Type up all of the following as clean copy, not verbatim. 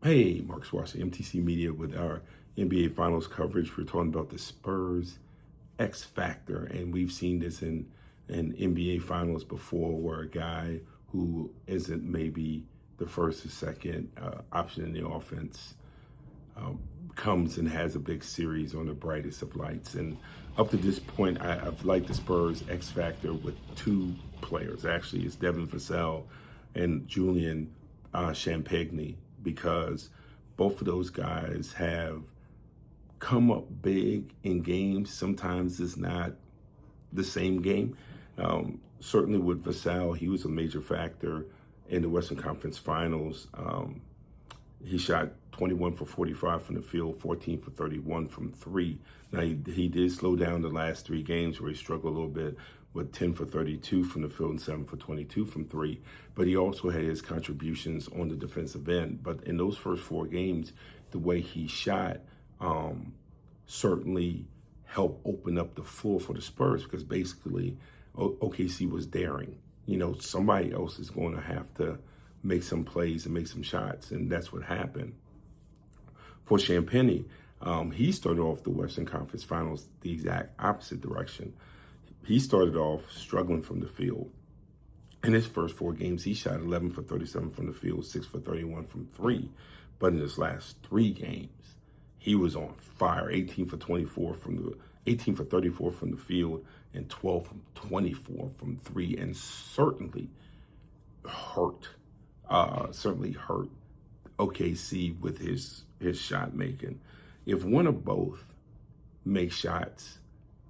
Hey, Mark Swasey, MTC Media with our NBA Finals coverage. We're talking about the Spurs X Factor, and we've seen this in NBA Finals before, where a guy who isn't maybe the first or second option in the offense comes and has a big series on the brightest of lights. And up to this point, I've liked the Spurs X Factor with two players. Actually, it's Devin Vassell and Julian Champagny, because both of those guys have come up big in games. Sometimes it's not the same game. Certainly with Vassell, he was a major factor in the Western Conference Finals. He shot 21 for 45 from the field, 14 for 31 from three. Now, he did slow down the last three games where he struggled a little bit with 10 for 32 from the field and 7 for 22 from three. But he also had his contributions on the defensive end. But in those first four games, the way he shot certainly helped open up the floor for the Spurs, because basically OKC was daring. You know, somebody else is going to have to make some plays and make some shots, and that's what happened. For Champagny, he started off the Western Conference Finals the exact opposite direction. He started off struggling from the field. In his first four games, he shot 11 for 37 from the field, 6 for 31 from three. But in his last three games, he was on fire. 18 for 24 from the 18 for 34 from the field and 12 from 24 from three, and certainly hurt OKC with his shot making. If one of both makes shots,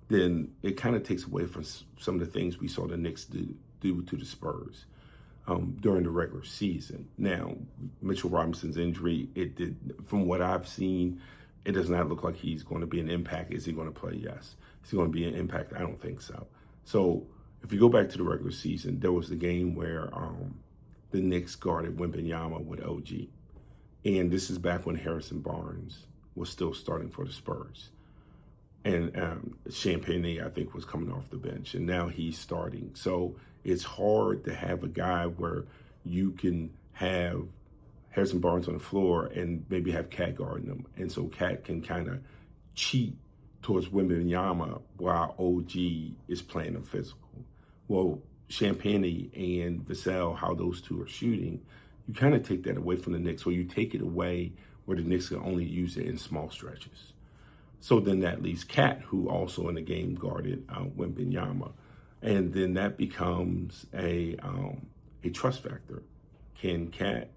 then it kind of takes away from some of the things we saw the Knicks do to the Spurs during the regular season. Now, Mitchell Robinson's injury, from what I've seen, it does not look like he's going to be an impact. Is he going to play? Yes. Is he going to be an impact? I don't think so. So if you go back to the regular season, there was a game where the Knicks guarded Wembanyama with OG. And this is back when Harrison Barnes was still starting for the Spurs. And Champagny, I think, was coming off the bench, and now he's starting. So it's hard to have a guy where you can have Harrison Barnes on the floor and maybe have Cat guarding him. And so Cat can kind of cheat towards Wembanyama while OG is playing him physical. Well, Champagny and Vassell, how those two are shooting, you kind of take that away from the Knicks, or you take it away where the Knicks can only use it in small stretches. So then that leaves Cat, who also in the game guarded Wembanyama. And then that becomes a trust factor. Can Cat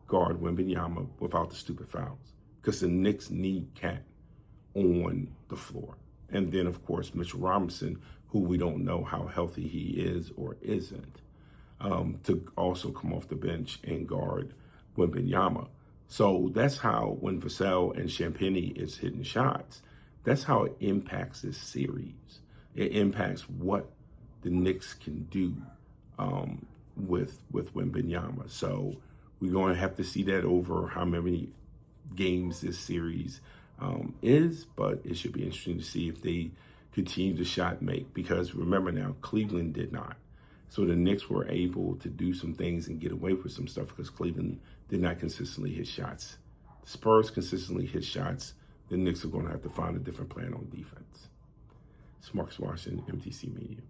guard Wembanyama without the stupid fouls? Because the Knicks need Cat on the floor. And then, of course, Mitchell Robinson, who we don't know how healthy he is or isn't, to also come off the bench and guard Wembanyama. So that's how, when Vassell and Champagny is hitting shots, that's how it impacts this series. It impacts what the Knicks can do with Wembanyama. So we're going to have to see that over how many games this series is, but it should be interesting to see if they continue to shot make, because remember now, Cleveland did not. So the Knicks were able to do some things and get away with some stuff because Cleveland did not consistently hit shots. The Spurs consistently hit shots. The Knicks are going to have to find a different plan on defense. It's Mark Washington, MTC Media.